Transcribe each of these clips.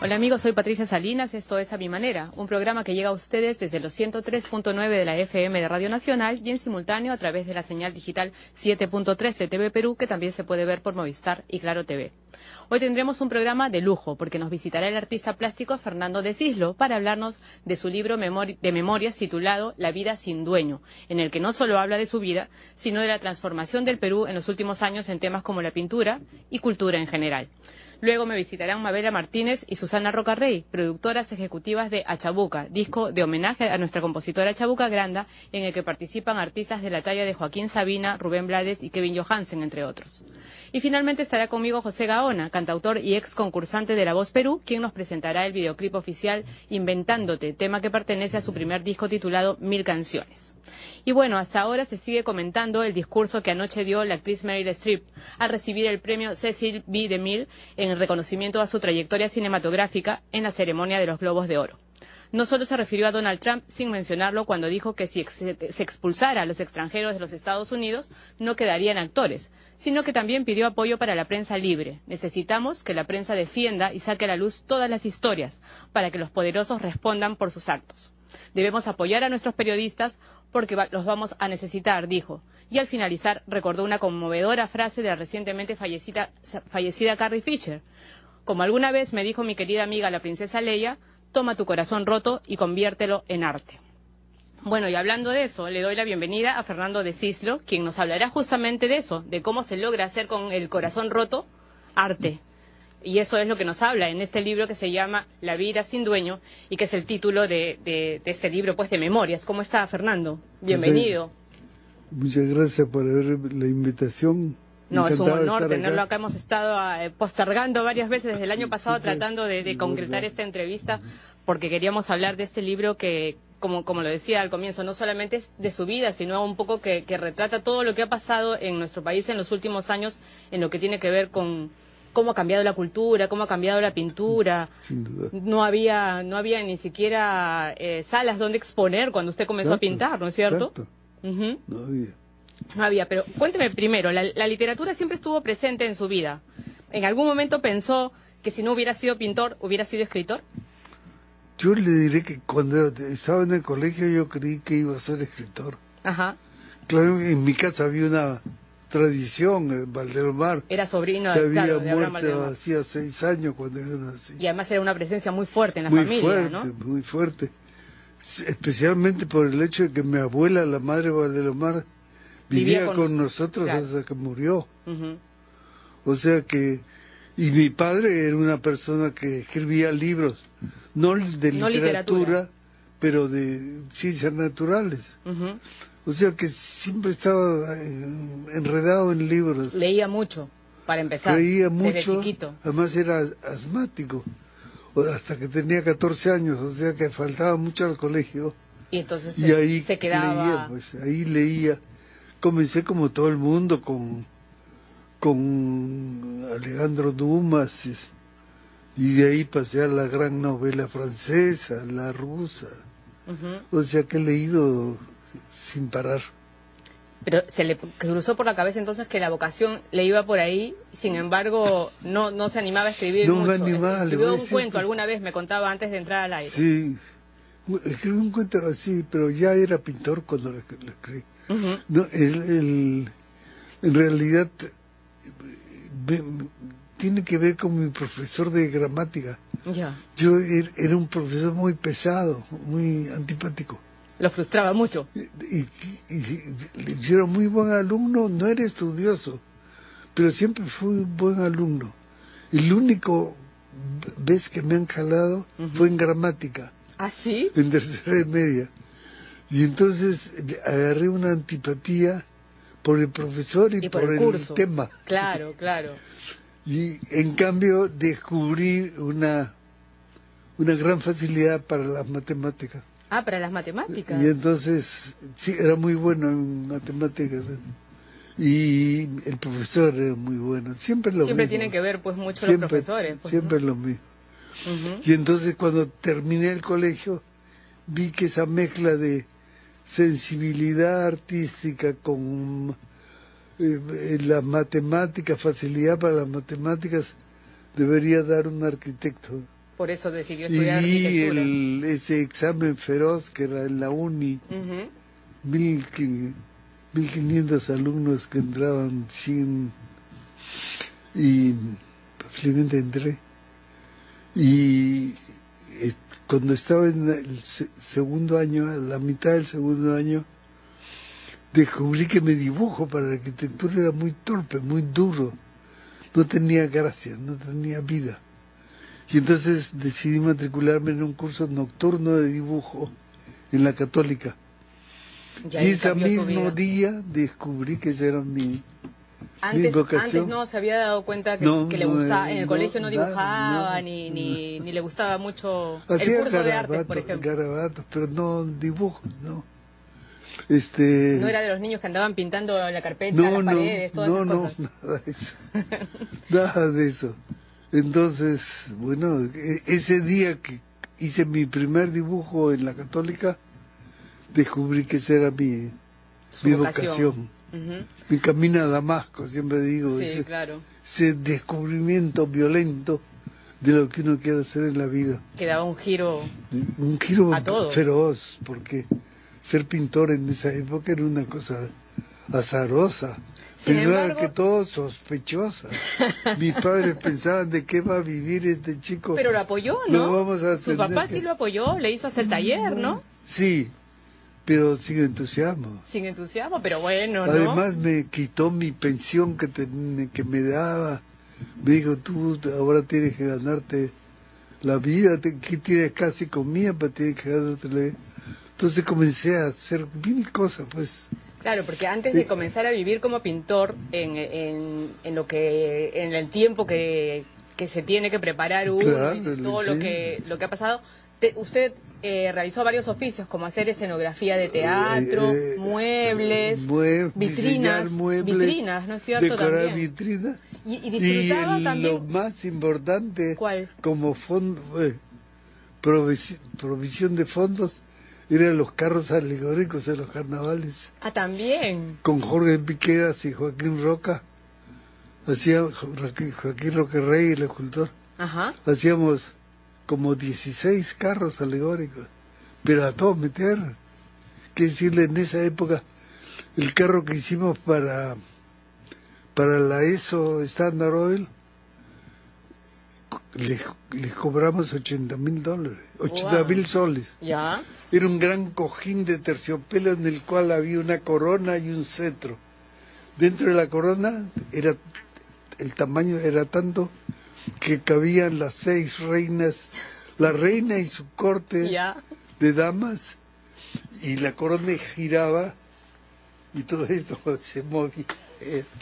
Hola amigos, soy Patricia Salinas, esto es A Mi Manera, un programa que llega a ustedes desde los 103.9 de la FM de Radio Nacional y en simultáneo a través de la señal digital 7.3 de TV Perú, que también se puede ver por Movistar y Claro TV. Hoy tendremos un programa de lujo porque nos visitará el artista plástico Fernando de Cislo para hablarnos de su libro de memorias titulado La vida sin dueño, en el que no solo habla de su vida, sino de la transformación del Perú en los últimos años en temas como la pintura y cultura en general. Luego me visitarán Mabela Martínez y Susana Rocarrey, productoras ejecutivas de Achabuca, disco de homenaje a nuestra compositora Chabuca Granda, en el que participan artistas de la talla de Joaquín Sabina, Rubén Blades y Kevin Johansen, entre otros. Y finalmente estará conmigo José Gaona, cantautor y ex concursante de La Voz Perú, quien nos presentará el videoclip oficial Inventándote, tema que pertenece a su primer disco titulado 1000 canciones. Y bueno, hasta ahora se sigue comentando el discurso que anoche dio la actriz Meryl Streep al recibir el premio Cecil B. DeMille en reconocimiento a su trayectoria cinematográfica en la ceremonia de los Globos de Oro. No solo se refirió a Donald Trump sin mencionarlo cuando dijo que si se expulsara a los extranjeros de los Estados Unidos no quedarían actores, sino que también pidió apoyo para la prensa libre. Necesitamos que la prensa defienda y saque a la luz todas las historias para que los poderosos respondan por sus actos. Debemos apoyar a nuestros periodistas porque los vamos a necesitar, dijo. Y al finalizar recordó una conmovedora frase de la recientemente fallecida Carrie Fisher. Como alguna vez me dijo mi querida amiga la princesa Leia, toma tu corazón roto y conviértelo en arte. Bueno, y hablando de eso, le doy la bienvenida a Fernando de Cislo, quien nos hablará justamente de eso, de cómo se logra hacer con el corazón roto arte. Y eso es lo que nos habla en este libro que se llama La vida sin dueño y que es el título de este libro, pues, de memorias. ¿Cómo está, Fernando? Bienvenido. Muchas gracias por la invitación. No, es un honor tenerlo acá. Hemos estado postergando varias veces desde el año pasado tratando de concretar esta entrevista porque queríamos hablar de este libro que, como lo decía al comienzo, no solamente es de su vida, sino un poco que retrata todo lo que ha pasado en nuestro país en los últimos años en lo que tiene que ver con cómo ha cambiado la cultura, cómo ha cambiado la pintura. Sin duda. No había ni siquiera salas donde exponer cuando usted comenzó a pintar, ¿no es cierto? No había. No había, pero cuénteme primero, la literatura siempre estuvo presente en su vida. ¿En algún momento pensó que si no hubiera sido pintor, hubiera sido escritor? Yo le diré que cuando estaba en el colegio yo creí que iba a ser escritor. Ajá. Claro, en mi casa había una tradición, Valdelomar. Era sobrino de Abraham muerto Valdelomar. hacía 6 años cuando yo nací. Y además era una presencia muy fuerte en la muy familia, fuerte, ¿no? Muy fuerte. Especialmente por el hecho de que mi abuela, la madre Valdelomar, vivía con nosotros, claro, hasta que murió. O sea que... Y mi padre era una persona que escribía libros, no de literatura, pero de ciencias naturales. O sea que siempre estaba enredado en libros. Leía mucho, para empezar, Leía mucho, desde chiquito. Además era asmático, hasta que tenía 14 años, o sea que faltaba mucho al colegio. Y entonces ahí se quedaba... Leía, pues, ahí leía. Comencé como todo el mundo con Alejandro Dumas, y de ahí pasé a la gran novela francesa, la rusa. O sea que he leído sin parar. Pero se le cruzó por la cabeza entonces que la vocación le iba por ahí, sin embargo no se animaba a escribir mucho. No me animaba. Escribió un cuento alguna vez, me contaba antes de entrar al aire. Sí, escribí un cuento así, pero ya era pintor cuando lo escribí. No, en realidad tiene que ver con mi profesor de gramática. Yo era un profesor muy pesado, muy antipático. Lo frustraba mucho. Y yo era muy buen alumno, no era estudioso, pero siempre fui buen alumno. Y la única vez que me han jalado fue en gramática. ¿Ah, sí? En tercera de media. Y entonces agarré una antipatía por el profesor y por el tema. Claro, claro. Y en cambio descubrí una gran facilidad para las matemáticas. Ah, para las matemáticas. Y entonces, sí, era muy bueno en matemáticas. Y el profesor era muy bueno. Siempre tienen que ver, pues, mucho los profesores. Pues, siempre lo mismo. Y entonces, cuando terminé el colegio, vi que esa mezcla de sensibilidad artística con la matemática, facilidad para las matemáticas, debería dar un arquitecto. Por eso decidió estudiar arquitectura. Y ese examen feroz que era en la uni, 1500 alumnos que entraban, 100, y felizmente entré. Y cuando estaba en el segundo año, a la mitad del segundo año, descubrí que mi dibujo para la arquitectura era muy torpe, muy duro. No tenía gracia, no tenía vida. Y entonces decidí matricularme en un curso nocturno de dibujo en la Católica. Y ese mismo día descubrí que esa era mi vocación. Antes no se había dado cuenta que le gustaba, en el colegio no dibujaba, ni le gustaba mucho el curso de arte, por ejemplo. Garabatos, pero no dibujos, no. No era de los niños que andaban pintando la carpeta, las paredes, todas esas cosas. No, nada de eso. Nada de eso. Entonces, bueno, ese día que hice mi primer dibujo en la Católica, descubrí que esa era mi vocación. Mi camino a Damasco, siempre digo. Sí, claro. Ese descubrimiento violento de lo que uno quiere hacer en la vida. Que daba un giro a todo. Feroz, porque ser pintor en esa época era una cosa azarosa. Primero que todo, sospechosa. Mis padres pensaban de qué va a vivir este chico. Pero lo apoyó, ¿no? Su papá sí lo apoyó, le hizo hasta el taller, ¿no? Sí, pero sin entusiasmo. Sin entusiasmo, pero bueno, ¿no? Además me quitó mi pensión que me daba. Me dijo, tú ahora tienes que ganarte la vida, que tienes casi comida, pero tienes que ganarte. Entonces comencé a hacer mil cosas, pues. Claro, porque antes de comenzar a vivir como pintor, en el tiempo que se tiene que preparar uno, claro, y todo lo que ha pasado, usted realizó varios oficios, como hacer escenografía de teatro, muebles, vitrinas, ¿no es cierto? Decorar también. Vitrinas. Y disfrutaba también. Lo más importante, ¿cuál? Como fondo, provisión de fondos, eran los carros alegóricos en los carnavales. Ah, también. Con Jorge Piqueras y Joaquín Roca. Joaquín Roca Rey, el escultor. Ajá. Hacíamos como 16 carros alegóricos, pero a todos meter. ¿Qué decirle? En esa época, el carro que hicimos para la ESO Standard Oil, les cobramos $80,000, 80,000 soles. ¿Ya? Era un gran cojín de terciopelo en el cual había una corona y un cetro. Dentro de la corona el tamaño era tanto que cabían las 6 reinas, la reina y su corte de damas, y la corona giraba y todo esto se movía.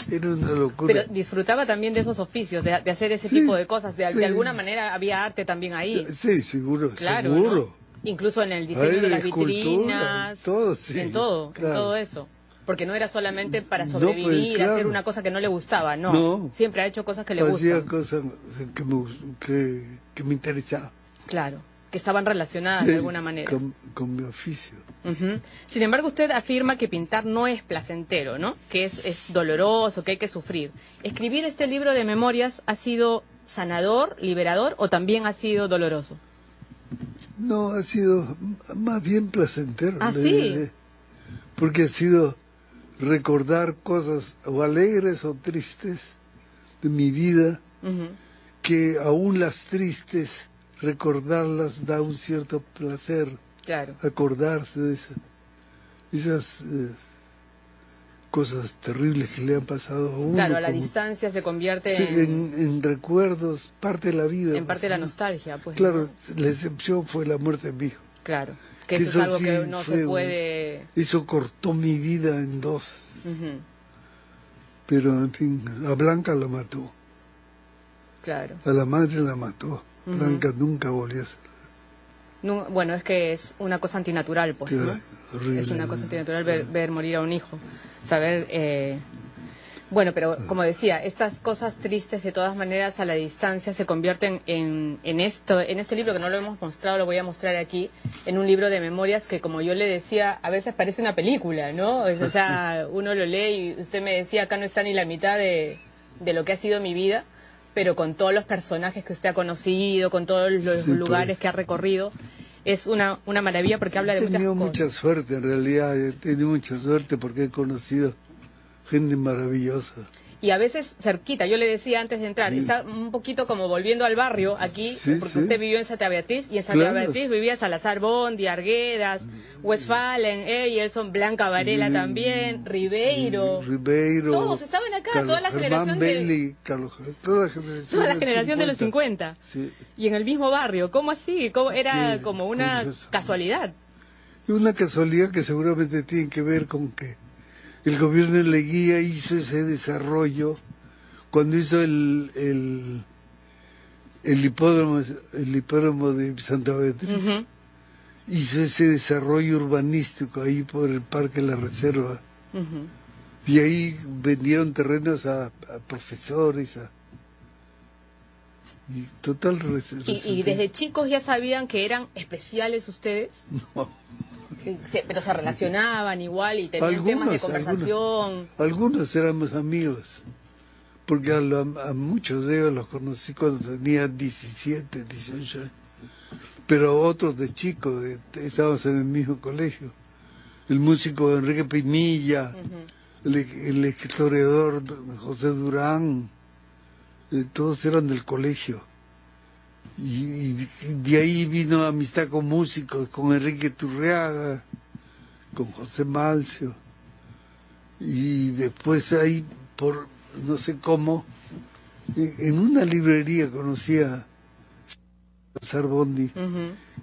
Era una locura. Pero disfrutaba también de esos oficios, de hacer ese tipo de cosas. De alguna manera había arte también ahí. Sí, seguro, claro, seguro. ¿no? Incluso en el diseño de las vitrinas, todo, en todo eso. Porque no era solamente para sobrevivir, hacer una cosa que no le gustaba, no. Siempre ha hecho cosas que le gustan. Hacía cosas que me interesaban. Claro, que estaban relacionadas de alguna manera. Con mi oficio. Sin embargo, usted afirma que pintar no es placentero, ¿no? Que es doloroso, que hay que sufrir. ¿Escribir este libro de memorias ha sido sanador, liberador o también ha sido doloroso? No, ha sido más bien placentero. ¿Ah, sí? Porque ha sido recordar cosas o alegres o tristes de mi vida, que aún las tristes, recordarlas da un cierto placer. Claro. Acordarse de esas cosas terribles que le han pasado a uno. Claro, a la distancia se convierte en recuerdos, parte de la vida. En parte de la nostalgia, pues. Claro, ¿no? La excepción fue la muerte de mi hijo. Claro, que eso es algo que no se puede... Eso cortó mi vida en dos. Pero, en fin, a Blanca la mató. Claro. A la madre la mató. Blanca nunca volvió a ser. No, bueno, es que es una cosa antinatural, pues, ¿no? Horrible. Es una cosa antinatural ver morir a un hijo. Saber... Bueno, pero como decía, estas cosas tristes de todas maneras a la distancia se convierten en este libro que no lo hemos mostrado, lo voy a mostrar aquí, en un libro de memorias que, como yo le decía, a veces parece una película, ¿no? O sea, uno lo lee y usted me decía, acá no está ni la mitad de lo que ha sido mi vida, pero con todos los personajes que usted ha conocido, con todos los lugares que ha recorrido, es una maravilla porque habla de muchas cosas. He tenido mucha suerte, en realidad, he tenido mucha suerte porque he conocido gente maravillosa. Y a veces cerquita, yo le decía antes de entrar, está un poquito como volviendo al barrio aquí, porque usted vivió en Santa Beatriz, y en Santa Beatriz vivía Salazar Bondi, Arguedas, Westphalen, Eyelson, Blanca Varela también, Ribeiro, todos estaban acá, toda la generación toda la generación de los 50, y en el mismo barrio. ¿Cómo así? Era como una casualidad. Y una casualidad que seguramente tiene que ver con que el gobierno de Leguía hizo ese desarrollo cuando hizo el hipódromo de Santa Beatriz. Hizo ese desarrollo urbanístico ahí por el Parque La Reserva. Y ahí vendieron terrenos a profesores. Y total. ¿Y desde chicos ya sabían que eran especiales ustedes? No. Pero se relacionaban igual y tenían temas de conversación. Algunos éramos amigos, porque a muchos de ellos los conocí cuando tenía 17, 18 años. Pero otros de chicos, estábamos en el mismo colegio. El músico Enrique Pinilla, el historiador José Durán, todos eran del colegio. Y de ahí vino amistad con músicos, con Enrique Turriaga, con José Malcio. Y después ahí, por no sé cómo, en una librería conocí a Salazar Bondi,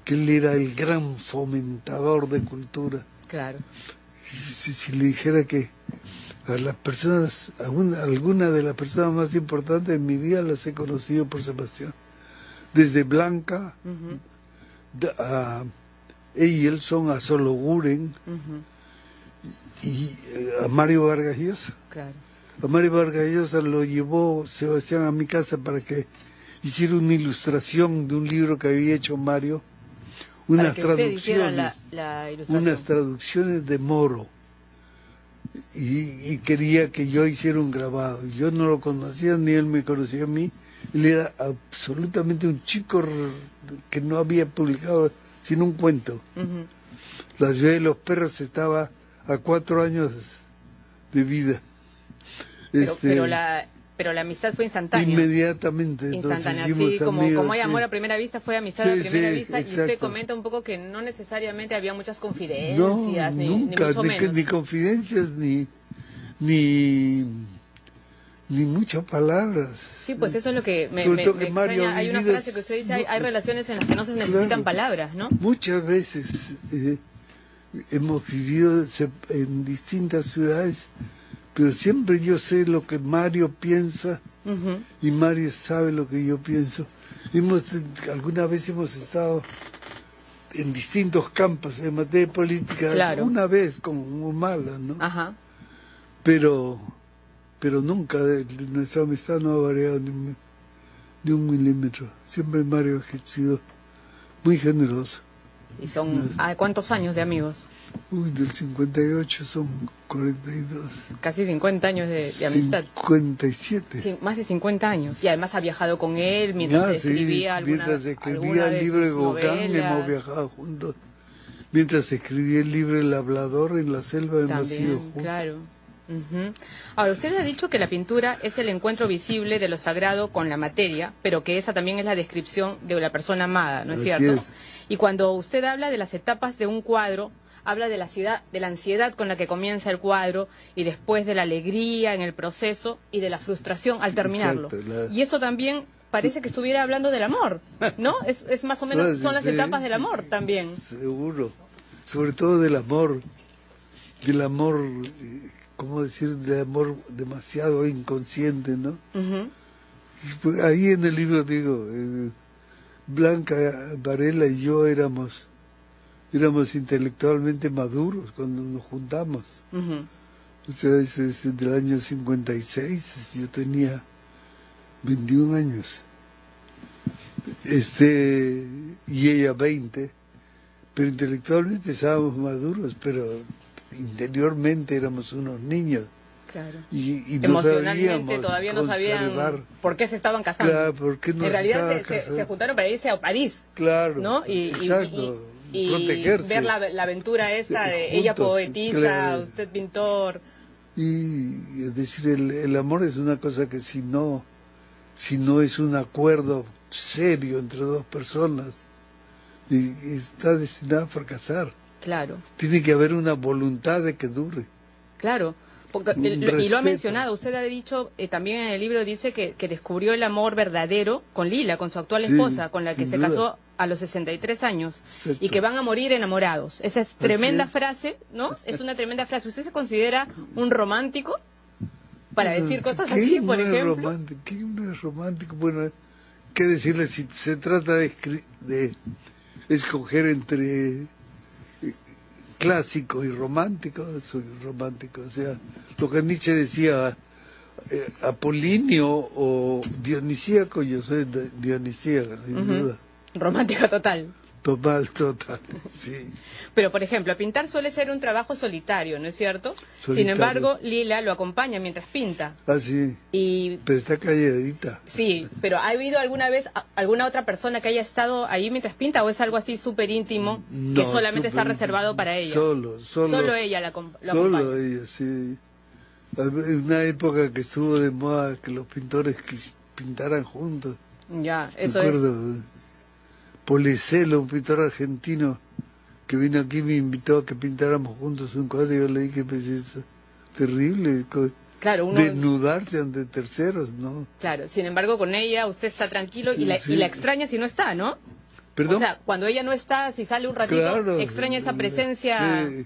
que él era el gran fomentador de cultura. Claro. Si le dijera que a las personas, algunas de las personas más importantes de mi vida las he conocido por Sebastián. Desde Blanca a Eyelson, a Sologuren y a Mario Vargas Llosa. Claro. A Mario Vargas Llosa lo llevó Sebastián a mi casa para que hiciera una ilustración de un libro que había hecho Mario, unas traducciones de Moro. Y quería que yo hiciera un grabado. Yo no lo conocía, ni él me conocía a mí. Él era absolutamente un chico que no había publicado sino un cuento. La ciudad de los perros estaba a 4 años de vida. Pero la amistad fue instantánea. Inmediatamente. Instantánea, así como hay amor a primera vista, fue amistad a primera vista. Exacto. Y usted comenta un poco que no necesariamente había muchas confidencias, no, ni nunca, mucho menos. Ni confidencias, ni muchas palabras. Sí, pues eso es lo que me extraña. Hay una frase que usted dice, hay relaciones en las que no se necesitan palabras, ¿no? Muchas veces hemos vivido en distintas ciudades, pero siempre yo sé lo que Mario piensa y Mario sabe lo que yo pienso. Alguna vez hemos estado en distintos campos en materia política, una vez con Humala, ¿no? Pero nunca nuestra amistad no ha variado ni un milímetro. Siempre Mario ha sido muy generoso. ¿Y son cuántos años de amigos? Del 58 son 42. Casi 50 años de amistad. 57. Sí, más de 50 años. Y además ha viajado con él mientras escribía mientras escribía el libro de Bocán, hemos viajado juntos. Mientras escribía el libro El Hablador, en la selva hemos ido juntos. Claro. Ahora, usted ha dicho que la pintura es el encuentro visible de lo sagrado con la materia, pero que esa también es la descripción de la persona amada, ¿no es cierto? Y cuando usted habla de las etapas de un cuadro, habla de la ansiedad con la que comienza el cuadro y después de la alegría en el proceso y de la frustración al terminarlo. Y eso también parece que estuviera hablando del amor, ¿no? Es más o menos, son las etapas del amor también. Seguro, sobre todo del amor, ¿cómo decir? Del amor demasiado inconsciente, ¿no? Pues ahí en el libro digo, Blanca Varela y yo éramos intelectualmente maduros cuando nos juntamos. O sea, es del año 56, yo tenía 21 años. Y ella 20, pero intelectualmente estábamos maduros, pero interiormente éramos unos niños. Claro. Y no emocionalmente todavía no sabían por qué se estaban casando. Claro, ¿por qué no en realidad se juntaron para irse a París. Claro, ¿no? exacto. Y protegerse. ver la aventura esta de juntos, ella poetisa, claro. usted pintor. Y es decir, el amor es una cosa que si no es un acuerdo serio entre dos personas, y está destinado a fracasar. Claro. Tiene que haber una voluntad de que dure. Claro. Y lo ha mencionado, usted ha dicho, también en el libro dice que descubrió el amor verdadero con Lila, con su actual esposa, con la que se casó a los 63 años, Exacto. y que van a morir enamorados. Esa es tremenda frase, ¿no? Es una tremenda frase. ¿Usted se considera un romántico para decir cosas así, por ejemplo? ¿Qué no es romántico? Bueno, ¿qué decirle si se trata de escoger entre clásico y romántico? Soy romántico, o sea, lo que Nietzsche decía, apolíneo o dionisíaco, yo soy dionisíaco, sin duda. Romántico total. Total, sí. Pero, por ejemplo, pintar suele ser un trabajo solitario, ¿no es cierto? Solitario. Sin embargo, Lila lo acompaña mientras pinta. Ah, sí. Pero está calladita. Sí, pero ¿ha habido alguna vez alguna otra persona que haya estado ahí mientras pinta, o es algo así súper íntimo que solamente está reservado para ella? Solo ella lo acompaña. Solo ella, sí. En una época que estuvo de moda que los pintores pintaran juntos. Ya, eso es. Policelo, un pintor argentino que vino aquí, me invitó a que pintáramos juntos un cuadro, y yo le dije, pues es terrible, claro, desnudarse ante terceros, ¿no? Claro, sin embargo con ella usted está tranquilo y la extraña si no está, ¿no? ¿Perdón? O sea, cuando ella no está, si sale un ratito, claro, extraña esa presencia. Sí.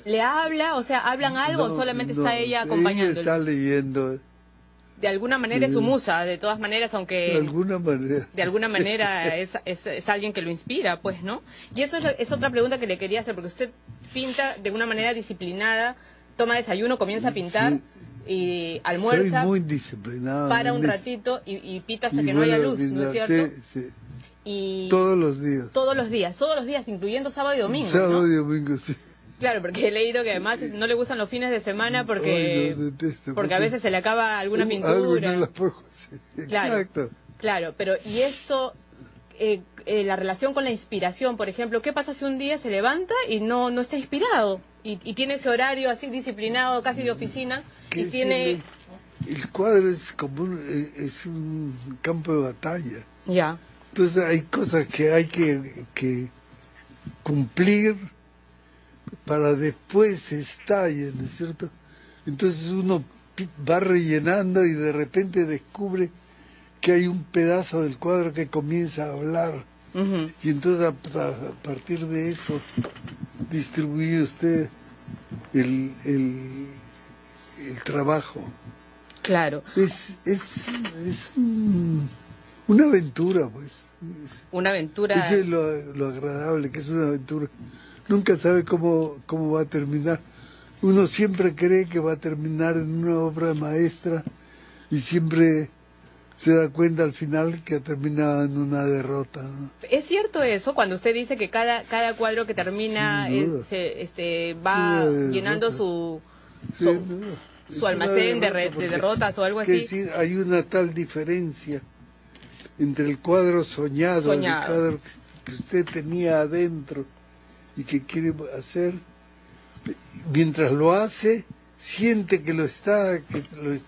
¿Le habla? O sea, ¿hablan algo o solamente está ella acompañándolo? Ella está leyendo. De alguna manera es su musa, de todas maneras, aunque... De alguna manera es alguien que lo inspira, pues, ¿no? Y eso es otra pregunta que le quería hacer, porque usted pinta de una manera disciplinada, toma desayuno, comienza a pintar y almuerza... Soy muy disciplinado. Para un ratito y pinta hasta que no haya luz, ¿no es cierto? Sí. Y todos los días, incluyendo sábado y domingo, Sábado y domingo, sí. Claro, porque he leído que además no le gustan los fines de semana porque a veces se le acaba alguna pintura. No la puedo, sí. Claro, exacto. Claro, pero y esto, la relación con la inspiración, por ejemplo, ¿qué pasa si un día se levanta y no está inspirado? Y tiene ese horario así disciplinado, casi de oficina, y tiene... El cuadro es como un campo de batalla. Ya. Entonces hay cosas que hay que cumplir para después estalle, ¿no es cierto? Entonces uno va rellenando y de repente descubre que hay un pedazo del cuadro que comienza a hablar. Y entonces a partir de eso distribuye usted el trabajo. Claro. Es una aventura, pues. Una aventura. Eso es lo agradable, que es una aventura. Nunca sabe cómo va a terminar. Uno siempre cree que va a terminar en una obra maestra y siempre se da cuenta al final que ha terminado en una derrota, ¿no? ¿Es cierto eso cuando usted dice que cada cuadro que termina va llenando su almacén de derrotas o algo así? Es decir, hay una tal diferencia entre el cuadro soñado. El cuadro que usted tenía adentro y que quiere hacer, mientras lo hace, siente que lo está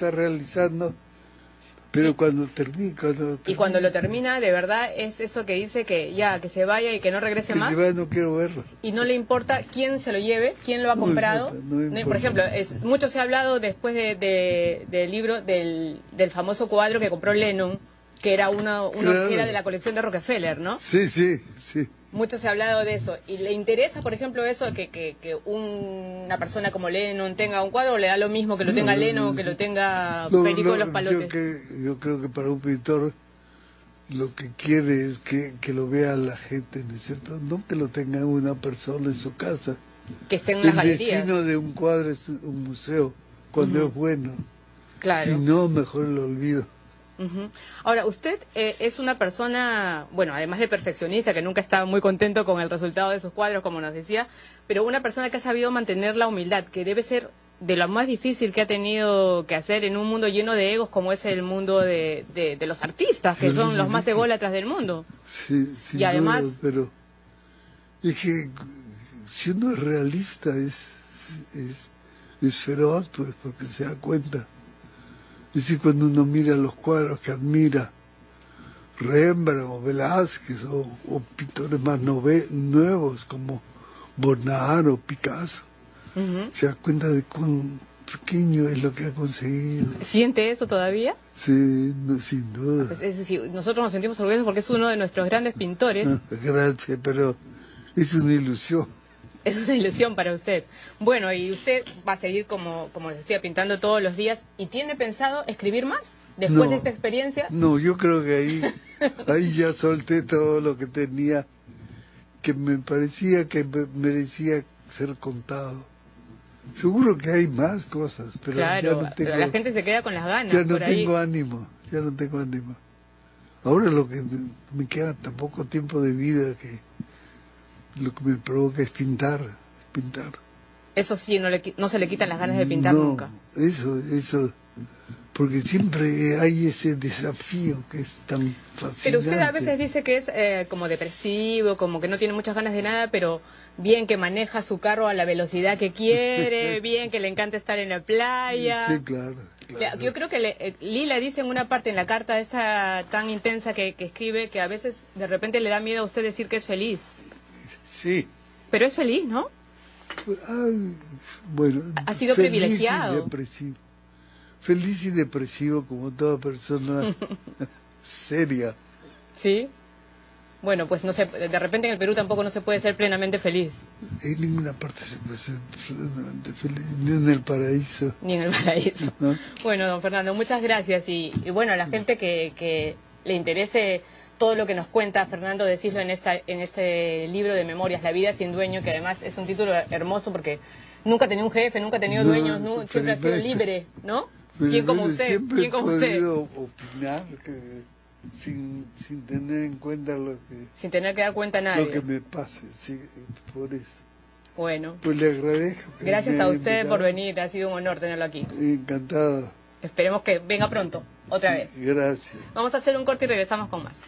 realizando, pero cuando termina... Y cuando lo termina, de verdad, es eso que dice que se vaya y que no regrese más. Que se vaya, no quiero verlo. Y no le importa quién se lo lleve, quién lo ha comprado. No importa. Por ejemplo, mucho se ha hablado después del libro, del famoso cuadro que compró Lennon, que era uno claro. Que era de la colección de Rockefeller, ¿no? Sí. Mucho se ha hablado de eso. ¿Y le interesa, por ejemplo, eso, que una persona como Lennon tenga un cuadro, o le da lo mismo que lo tenga Lennon o que lo tenga Perico de los Palotes? Yo creo que para un pintor lo que quiere es que lo vea la gente, ¿no es cierto? No que lo tenga una persona en su casa. Que esté en las galerías. El destino de un cuadro es un museo, cuando es bueno. Claro. Si no, mejor lo olvido. Ahora, usted es una persona, bueno, además de perfeccionista, que nunca está muy contento con el resultado de sus cuadros, como nos decía, pero una persona que ha sabido mantener la humildad, que debe ser de lo más difícil que ha tenido que hacer en un mundo lleno de egos como es el mundo de los artistas, que son los más ególatras del mundo. Sí, y además... duda, pero es que si uno es realista es feroz, pues, porque se da cuenta. Es decir, cuando uno mira los cuadros que admira, Rembrandt o Velázquez o pintores más nuevos como Bonnard o Picasso, se da cuenta de cuán pequeño es lo que ha conseguido. ¿Siente eso todavía? Sí, no, sin duda. Es decir, nosotros nos sentimos orgullosos porque es uno de nuestros grandes pintores. Gracias, pero es una ilusión. Es una ilusión para usted. Bueno, y usted va a seguir, como les decía, pintando todos los días. ¿Y tiene pensado escribir más después de esta experiencia? No, yo creo que ahí ya solté todo lo que tenía, que me parecía que merecía ser contado. Seguro que hay más cosas, pero claro, ya no tengo, pero la gente se queda con las ganas. Ya no tengo ánimo, ya no tengo ánimo. Ahora lo que me queda tan poco tiempo de vida que lo que me provoca es pintar. Eso sí, no se le quitan las ganas de pintar nunca. Eso, porque siempre hay ese desafío que es tan fascinante. Pero usted a veces dice que es como depresivo, como que no tiene muchas ganas de nada, pero bien que maneja su carro a la velocidad que quiere, bien que le encanta estar en la playa. Sí, claro. Yo creo que Lila dice en una parte en la carta esta tan intensa que escribe que a veces de repente le da miedo a usted decir que es feliz. Sí. Pero es feliz, ¿no? Bueno, ha sido privilegiado. Feliz y depresivo como toda persona seria. Sí. Bueno, pues no sé, de repente en el Perú tampoco no se puede ser plenamente feliz. En ninguna parte se puede ser plenamente feliz, ni en el paraíso. Ni en el paraíso. ¿No? Bueno, don Fernando, muchas gracias. Y bueno, a la gente que le interese todo lo que nos cuenta Fernando de Cislo en este libro de memorias, La vida sin dueño, que además es un título hermoso porque nunca ha tenido un jefe, nunca ha tenido dueños, siempre ha sido libre, ¿no? ¿Quién como usted? ¿Quién como usted? Siempre he podido opinar sin tener en cuenta lo que... Sin tener que dar cuenta a nadie. Lo que me pase, sí, por eso. Bueno. Pues le agradezco. Gracias a usted por venir, ha sido un honor tenerlo aquí. Encantado. Esperemos que venga pronto, otra vez. Gracias. Vamos a hacer un corte y regresamos con más.